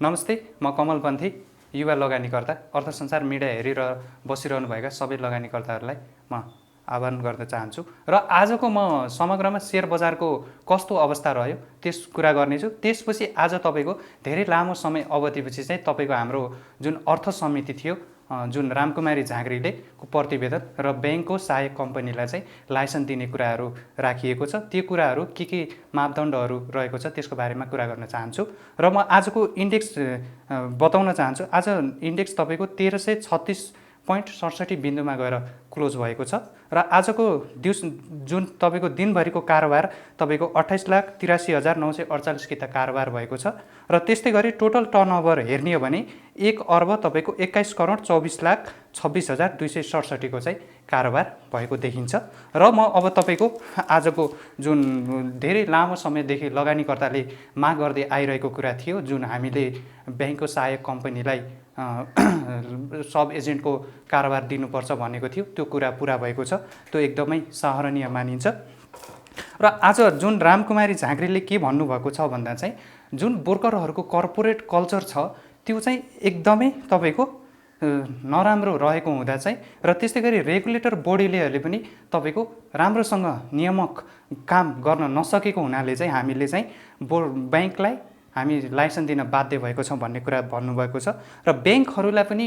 नमस्ते, म कमल पन्थी, युवा लगानीकर्ता। अर्थ संसार मिडिया हेरेर बसिरहनुभएका सबै लगानीकर्ताहरूलाई म आह्वान गर्न चाहन्छु र आजको म समग्रमा सेयर बजारको कस्तो अवस्था रह्यो त्यस कुरा गर्नेछु। त्यसपछि आज तपाईँको धेरै लामो समय अवधिपछि चाहिँ तपाईँको हाम्रो जुन अर्थ समिति थियो, जुन रामकुमारी झाँक्रीले प्रतिवेदन र ब्याङ्कको सहायक कम्पनीलाई चाहिँ लाइसेन्स दिने कुराहरू राखिएको छ। त्यो कुराहरू के मापदण्डहरू रहेको छ त्यसको बारेमा कुरा गर्न चाहन्छु र म आजको इन्डेक्स बताउन चाहन्छु। आज इन्डेक्स तपाईँको 1336.67 बिन्दुमा गएर क्लोज भएको छ र आजको जुन तपाईँको दिनभरिको कारोबार तपाईँको 28,83,948 किता कारोबार भएको छ र त्यस्तै गरी टोटल टर्नओभर हेर्ने हो भने 1 अर्ब तपाईँको 21,24,26,267 को चाहिँ कारोबार भएको देखिन्छ। र म अब तपाईँको आजको जुन धेरै लामो समयदेखि लगानीकर्ताले माग गर्दै आइरहेको कुरा थियो, जुन हामीले ब्याङ्कको सहायक कम्पनीलाई सब एजेन्टको कारोबार दिनुपर्छ भनेको थियो, त्यो कुरा पुरा भएको छ। त्यो एकदमै सराहनीय मानिन्छ। र आज जुन रामकुमारी झाँक्रीले के भन्नुभएको छ भन्दा चाहिँ जुन ब्रोकरहरूको कर्पोरेट कल्चर छ त्यो चाहिँ एकदमै तपाईँको नराम्रो रहेको हुँदा चाहिँ र त्यस्तै गरी रेगुलेटर बोडीले पनि तपाईँको राम्रोसँग नियामक काम गर्न नसकेको हुनाले चाहिँ हामीले चाहिँ ब्याङ्कलाई हामी लाइसेन्स दिन बाध्य भएको छौँ भन्ने कुरा भन्नुभएको छ। र ब्याङ्कहरूलाई पनि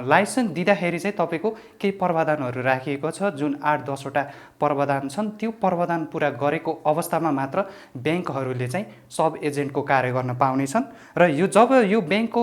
लाइसेन्स दिँदाखेरि चाहिँ तपाईँको केही प्रावधानहरू राखिएको छ, जुन 8-10 वटा प्रावधान छन्। त्यो प्रावधान पुरा गरेको अवस्थामा मात्र ब्याङ्कहरूले चाहिँ सब एजेन्टको कार्य गर्न पाउनेछन्। र जब यो ब्याङ्कको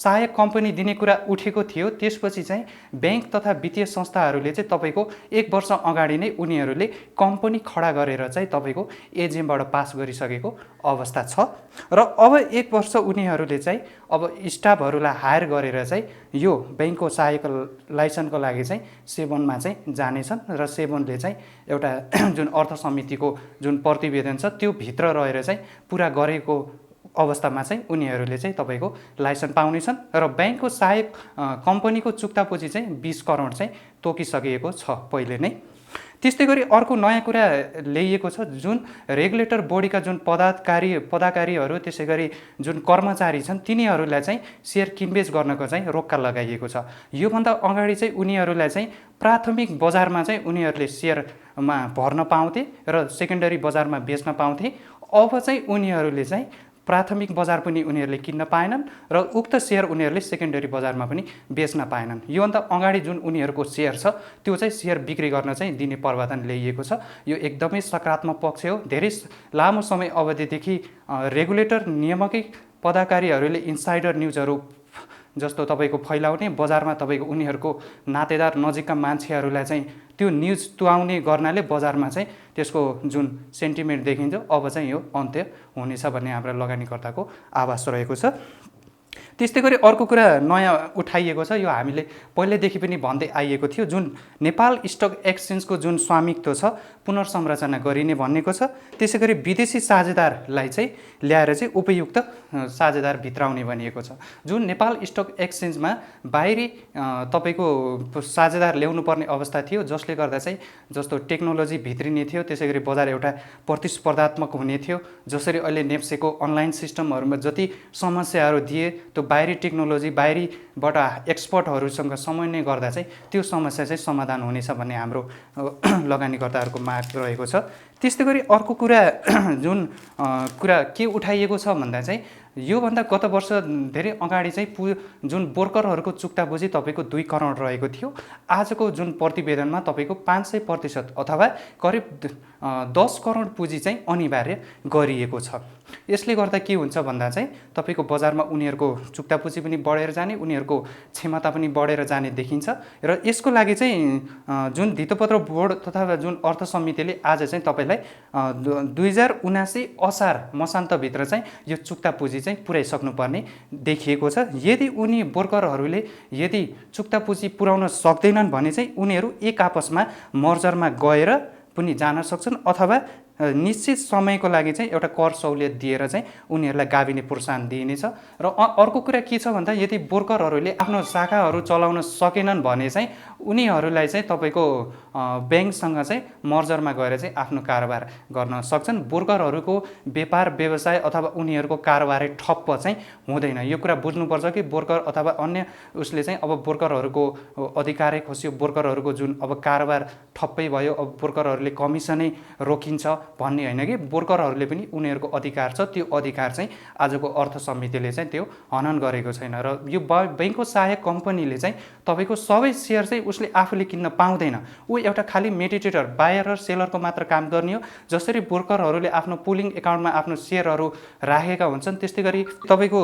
सहायक कम्पनी दिने कुरा उठेको थियो त्यसपछि चाहिँ ब्याङ्क तथा वित्तीय संस्थाहरूले चाहिँ तपाईँको 1 वर्ष अगाडि नै उनीहरूले कम्पनी खडा गरेर चाहिँ तपाईँको एजिएमबाट पास गरिसकेको अवस्था छ र अब 1 वर्ष उनीहरूले चाहिँ अब स्टाफहरूलाई हायर गरेर चाहिँ यो ब्याङ्कको सहायक लाइसेन्सको लागि चाहिँ सेबनमा चाहिँ जानेछन् र सेबनले चाहिँ एउटा जुन अर्थ समितिको जुन प्रतिवेदन छ त्यो भित्र रहेर चाहिँ पुरा गरेको अवस्थामा चाहिँ उनीहरूले चाहिँ तपाईँको लाइसेन्स पाउनेछन् र ब्याङ्कको सहायक कम्पनीको चुक्ता पुँजी चाहिँ 20 करोड चाहिँ तोकिसकेको छ पहिले नै। त्यस्तै गरी अर्को नयाँ कुरा ल्याइएको छ, जुन रेगुलेटर बोडीका जुन पदाधिकारीहरू त्यसै गरी जुन कर्मचारी छन् तिनीहरूलाई चाहिँ सेयर किनबेच गर्नको चाहिँ रोक्का लगाइएको छ। योभन्दा अगाडि चाहिँ उनीहरूलाई चाहिँ प्राथमिक बजारमा चाहिँ उनीहरूले सेयरमा भर्न पाउँथे र सेकेन्डरी बजारमा बेच्न पाउँथे। अब चाहिँ उनीहरूले चाहिँ प्राथमिक बजार पनि उनीहरूले किन्न पाएनन् र उक्त सेयर उनीहरूले सेकेन्डरी बजारमा पनि बेच्न पाएनन्। योभन्दा अगाडि जुन उनीहरूको सेयर छ त्यो चाहिँ सेयर बिक्री गर्न चाहिँ दिने प्रावधान ल्याइएको छ। यो एकदमै सकारात्मक पक्ष हो। धेरै लामो समय अवधिदेखि रेगुलेटर नियामकै पदाधिकारीहरूले इन्साइडर न्युजहरू जस्तो तपाईँको फैलाउने, बजारमा तपाईँको उनीहरूको नातेदार नजिकका मान्छेहरूलाई चाहिँ त्यो न्युज तुहाउने गर्नाले बजारमा चाहिँ त्यसको जुन सेन्टिमेन्ट देखिन्छ अब चाहिँ यो अन्त्य हुनेछ भन्ने हाम्रा लगानीकर्ताको आभास रहेको छ। त्यस्तै गरी अर्को कुरा नयाँ उठाइएको छ, यो हामीले पहिलेदेखि पनि भन्दै आइएको थियो, जुन नेपाल स्टक एक्सचेन्जको जुन स्वामित्व छ पुनर्संरचना गरिने भनेको छ। त्यसै गरी विदेशी साझेदारलाई चाहिँ ल्याएर चाहिँ उपयुक्त साझेदार भित्राउने भनिएको छ। जुन नेपाल स्टक एक्सचेन्जमा बाहिरी तपाईँको साझेदार ल्याउनु पर्ने अवस्था थियो, जसले गर्दा चाहिँ जस्तो टेक्नोलोजी भित्रिने थियो, त्यसै गरी बजार एउटा प्रतिस्पर्धात्मक हुने थियो। जसरी अहिले नेप्सेको अनलाइन सिस्टमहरूमा जति समस्याहरू दिए त्यो बाहिरी टेक्नोलोजी बाहिरीबाट एक्सपर्टहरूसँग समन्वय गर्दा चाहिँ त्यो समस्या चाहिँ समाधान हुनेछ भन्ने हाम्रो लगानीकर्ताहरूको माग रहेको छ। त्यस्तै गरी अर्को कुरा जुन कुरा के उठाइएको छ भन्दा चाहिँ योभन्दा गत वर्ष धेरै अगाडि चाहिँ जुन ब्रोकरहरूको चुक्ता पुँजी तपाईँको 2 करोड रहेको थियो, आजको जुन प्रतिवेदनमा तपाईँको 500% अथवा करिब 10 करोड पुँजी चाहिँ अनिवार्य गरिएको छ। यसले गर्दा के हुन्छ भन्दा चाहिँ तपाईँको बजारमा उनीहरूको चुक्ता पुँजी पनि बढेर जाने, उनीहरूको क्षमता पनि बढेर जाने देखिन्छ। र यसको लागि चाहिँ जुन धितोपत्र बोर्ड तथा जुन अर्थ समितिले आज चाहिँ तपाईँलाई 2079 असार मसान्तभित्र चाहिँ यो चुक्ता पुँजी चाहिँ पुर्याइसक्नुपर्ने देखिएको छ। यदि उनी ब्रोकरहरूले यदि चुक्ता पुँजी पुर्याउन सक्दैनन् भने चाहिँ उनीहरू एक आपसमा मर्जरमा गएर पनि जान सक्छन् अथवा निश्चित समयको लागि चाहिँ एउटा कर सहुलियत दिएर चाहिँ उनीहरूलाई गाभिने प्रोत्साहन दिइनेछ। र अर्को कुरा के छ भन्दा यदि ब्रोकरहरूले आफ्नो शाखाहरू चलाउन सकेनन् भने चाहिँ उनीहरूलाई चाहिँ तपाईँको ब्याङ्कसँग चाहिँ मर्जरमा गएर चाहिँ आफ्नो कारोबार गर्न सक्छन्। ब्रोकरहरूको व्यापार व्यवसाय अथवा उनीहरूको कारोबारै ठप्प चाहिँ हुँदैन। यो कुरा बुझ्नुपर्छ कि ब्रोकर अथवा अन्य उसले चाहिँ अब ब्रोकरहरूको अधिकारै खोस्यो, ब्रोकरहरूको जुन अब कारोबार ठप्पै भयो, अब ब्रोकरहरूले कमिसनै रोकिन्छ भन्ने होइन कि ब्रोकरहरूले पनि उनीहरूको अधिकार छ, त्यो अधिकार चाहिँ आजको अर्थ समितिले चाहिँ त्यो हनन गरेको छैन। र यो बैंकको सहायक कम्पनीले चाहिँ तपाईँको सबै सेयर चाहिँ उसले आफूले किन्न पाउँदैन। ऊ एउटा खालि मेडिटेटर, बायर र सेलरको मात्र काम गर्ने हो। जसरी ब्रोकरहरूले आफ्नो पुलिङ एकाउन्टमा आफ्नो सेयरहरू राखेका हुन्छन्, त्यस्तै गरी तपाईँको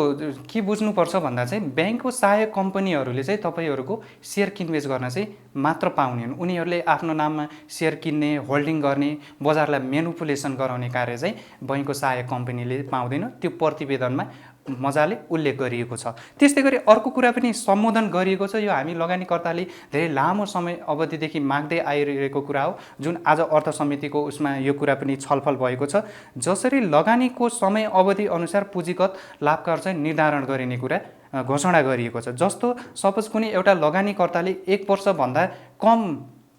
के बुझ्नुपर्छ भन्दा चाहिँ ब्याङ्कको सहायक कम्पनीहरूले चाहिँ तपाईँहरूको सेयर किनबेच गर्न चाहिँ मात्र पाउने हुन्। उनीहरूले आफ्नो नाममा सेयर किन्ने, होल्डिङ गर्ने, बजारलाई मेनुपुलेसन गराउने कार्य चाहिँ बैंकको सहायक कम्पनीले पाउँदैन। त्यो प्रतिवेदनमा मजाले उल्लेख गरिएको छ। त्यस्तै गरी अर्को कुरा पनि सम्बोधन गरिएको छ। यो हामी लगानीकर्ताले धेरै लामो समय अवधिदेखि माग्दै आइरहेको कुरा हो, जुन आज अर्थ समितिको उसमा यो कुरा पनि छलफल भएको छ। जसरी लगानीको समय अवधि अनुसार पुँजीगत लाभकर चाहिँ निर्धारण गरिने कुरा घोषणा गरिएको छ। जस्तो सपोज कुनै एउटा लगानीकर्ताले 1 वर्षभन्दा कम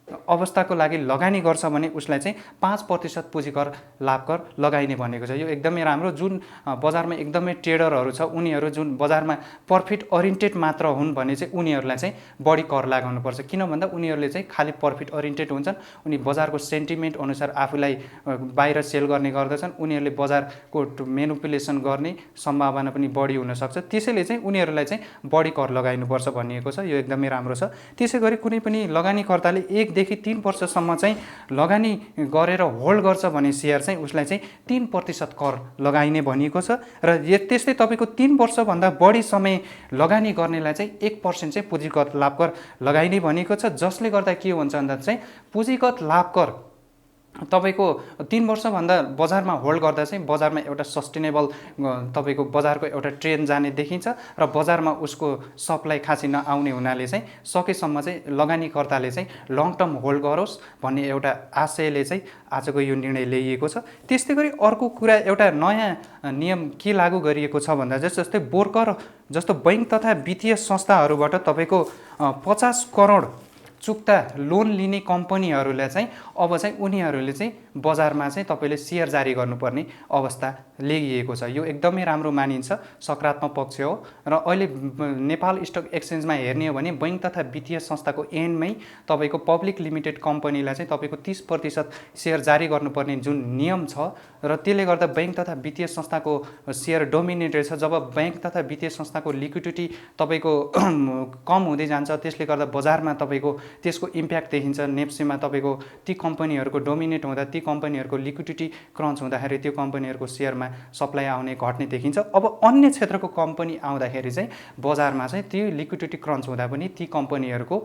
अवस्थाको लागि लगानी गर्छ भने उसलाई चाहिँ 5% पुँजीकर लाभकर लगाइने भनेको छ। यो एकदमै राम्रो। जुन बजारमा एकदमै ट्रेडरहरू छ, उनीहरू जुन बजारमा प्रफिट ओरिएन्टेड मात्र हुन् भने चाहिँ उनीहरूलाई चाहिँ बढी कर लगाउनुपर्छ। किन भन्दा उनीहरूले चाहिँ खालि प्रफिट ओरिएन्टेड हुन्छन्। उनी बजारको सेन्टिमेन्ट अनुसार आफूलाई बाहिर सेल गर्ने गर्दछन्। उनीहरूले बजारको मेनुपुलेसन गर्ने सम्भावना पनि बढी हुनसक्छ। त्यसैले चाहिँ उनीहरूलाई चाहिँ बढी कर लगाइनुपर्छ भनिएको छ। यो एकदमै राम्रो छ। त्यसै गरी कुनै पनि लगानीकर्ताले 1 देखि 3 वर्षसम्म चाहिँ लगानी गरेर होल्ड गर्छ भने सेयर चाहिँ उसलाई चाहिँ 3% कर लगाइने भनिएको छ। र त्यस्तै तपाईँको 3 वर्षभन्दा बढी समय लगानी गर्नेलाई चाहिँ 1% चाहिँ पुँजीगत लाभकर लगाइने भनिएको छ। जसले गर्दा के हुन्छ भन्दा चाहिँ पुँजीगत लाभकर तपाईँको 3 वर्षभन्दा बजारमा होल्ड गर्दा चाहिँ बजारमा एउटा सस्टेनेबल तपाईँको बजारको एउटा ट्रेन्ड जाने देखिन्छ र बजारमा उसको सप्लाई खासै नआउने हुनाले चाहिँ सकेसम्म चाहिँ लगानीकर्ताले चाहिँ लङ टर्म होल्ड गरोस् भन्ने एउटा आशयले चाहिँ आजको यो निर्णय लिइएको छ। त्यस्तै गरी अर्को कुरा एउटा नयाँ नियम के लागू गरिएको छ भन्दा जस्तै ब्रोकर जस्तो बैंक तथा वित्तीय संस्थाहरूबाट तपाईँको 50 करोड चुक्ता लोन लिने कम्पनीहरूलाई चाहिँ अब चाहिँ उनीहरूले चाहिँ बजारमा चाहिँ तपाईँले सेयर जारी गर्नुपर्ने अवस्था ल्याइएको छ। यो एकदमै राम्रो मानिन्छ, सकारात्मक पक्ष हो। र अहिले नेपाल स्टक एक्सचेन्जमा हेर्ने हो भने बैंक तथा वित्तीय संस्थाको एन्डमै तपाईँको पब्लिक लिमिटेड कम्पनीलाई चाहिँ तपाईँको 30% सेयर जारी गर्नुपर्ने जुन नियम छ र त्यसले गर्दा बैंक तथा वित्तीय संस्थाको सेयर डोमिनेटेड छ। जब बैंक तथा वित्तीय संस्थाको लिक्विडिटी तपाईँको कम हुँदै जान्छ, त्यसले गर्दा बजारमा तपाईँको त्यसको इम्प्याक्ट देखिन्छ। नेप्सीमा तपाईँको ती कम्पनीहरूको डोमिनेट हुँदा ती कम्पनीहरूको लिक्विडिटी क्रन्च हुँदाखेरि त्यो कम्पनीहरूको सेयरमा सप्लाई आउने घट्ने देखिन्छ। अब अन्य क्षेत्रको कम्पनी आउँदाखेरि चाहिँ बजारमा चाहिँ त्यो लिक्विडिटी क्रन्च हुँदा पनि ती कम्पनीहरूको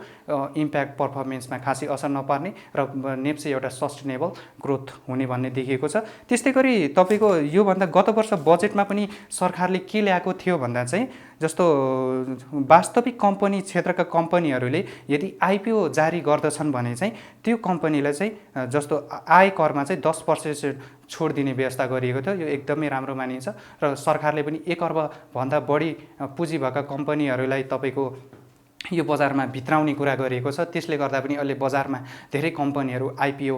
इम्प्याक्ट पर्फर्मेन्समा खासै असर नपर्ने र नेप्सी एउटा सस्टेनेबल ग्रोथ हुने भन्ने देखिएको छ। त्यस्तै गरी तपाईँको योभन्दा गत वर्ष बजेटमा पनि सरकारले के ल्याएको थियो भन्दा चाहिँ जस्तो वास्तविक कम्पनी क्षेत्रका कम्पनीहरूले यदि आइपिओ जारी गर्दछन् भने चाहिँ त्यो कम्पनीलाई चाहिँ जस्तो आय करमा चाहिँ 10% छोड दिने व्यवस्था गरिएको थियो। यो एकदमै राम्रो मानिन्छ र सरकारले पनि 1 अर्बभन्दा बढी पुँजी भएका कम्पनीहरूलाई तपाईँको यो बजारमा भित्राउने कुरा गरिएको छ। त्यसले गर्दा पनि अहिले बजारमा धेरै कम्पनीहरू आइपिओ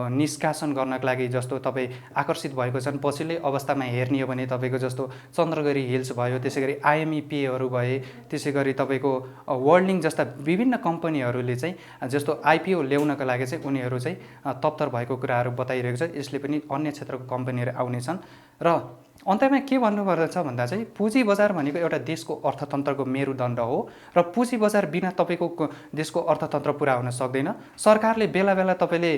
निष्कासन गर्नको लागि जस्तो तपाईँ आकर्षित भएको छन्। पछिल्लै अवस्थामा हेर्ने हो भने तपाईँको जस्तो चन्द्रगिरी हिल्स भयो, त्यसै गरी आइएमइपीहरू भए, त्यसै गरी तपाईँको वर्ल्डिङ जस्ता विभिन्न कम्पनीहरूले चाहिँ जस्तो आइपिओ ल्याउनका लागि चाहिँ उनीहरू चाहिँ तत्पर भएको कुराहरू बताइरहेको छ। यसले पनि अन्य क्षेत्रको कम्पनीहरू आउनेछन्। र अन्तमा के भन्नुपर्दछ भन्दा चाहिँ पुँजी बजार भनेको एउटा देशको अर्थतन्त्रको मेरुदण्ड हो र पुँजी बजार बिना तपाईँको देशको अर्थतन्त्र पुरा हुन सक्दैन। सरकारले बेला बेला तपाईँले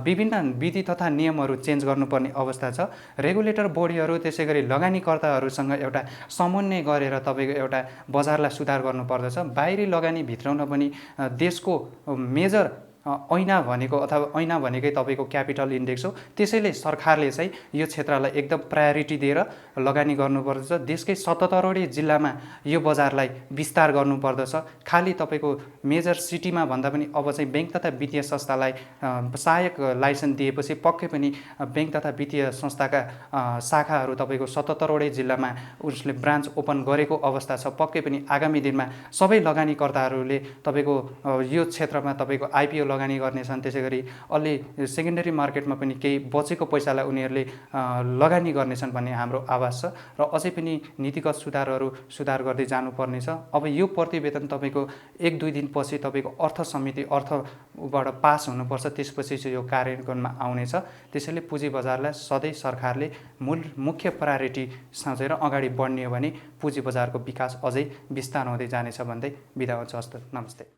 विभिन्न विधि तथा नियमहरू चेन्ज गर्नुपर्ने अवस्था छ। रेगुलेटर बडीहरू त्यसै गरी लगानीकर्ताहरूसँग एउटा समन्वय गरेर तपाईँको एउटा बजारलाई सुधार गर्नुपर्दछ। बाहिरी लगानी भित्राउन पनि देशको मेजर ऐना भनेको अथवा ऐना भनेकै तपाईँको क्यापिटल इन्डेक्स हो। त्यसैले सरकारले चाहिँ यो क्षेत्रलाई एकदम प्रायोरिटी दिएर लगानी गर्नुपर्दछ। देशकै 77वटै जिल्लामा यो बजारलाई विस्तार गर्नुपर्दछ। खालि तपाईँको मेजर सिटीमा भन्दा पनि अब चाहिँ ब्याङ्क तथा वित्तीय संस्थालाई सहायक लाइसेन्स दिएपछि पक्कै पनि ब्याङ्क तथा वित्तीय संस्थाका शाखाहरू तपाईँको 77वटै जिल्लामा उसले ब्रान्च ओपन गरेको अवस्था छ। पक्कै पनि आगामी दिनमा सबै लगानीकर्ताहरूले तपाईँको यो क्षेत्रमा तपाईँको आइपिओ लगानी गर्नेछन्। त्यसै गरी अलि सेकेन्डरी मार्केटमा पनि केही बचेको पैसालाई उनीहरूले लगानी गर्नेछन् भन्ने हाम्रो आवाज छ र अझै पनि नीतिगत सुधार गर्दै जानुपर्नेछ। अब यो प्रतिवेदन तपाईँको 1-2 दिनपछि तपाईँको अर्थ समिति अर्थबाट पास हुनुपर्छ, त्यसपछि चाहिँ यो कार्यान्वयनमा आउनेछ। त्यसैले पुँजी बजारलाई सधैँ सरकारले मुख्य प्रायोरिटी सोचेर अगाडि बढ्ने हो भने पुँजी बजारको विकास अझै विस्तार हुँदै जानेछ भन्दै बिदा हुन्छ। हस्त नमस्ते।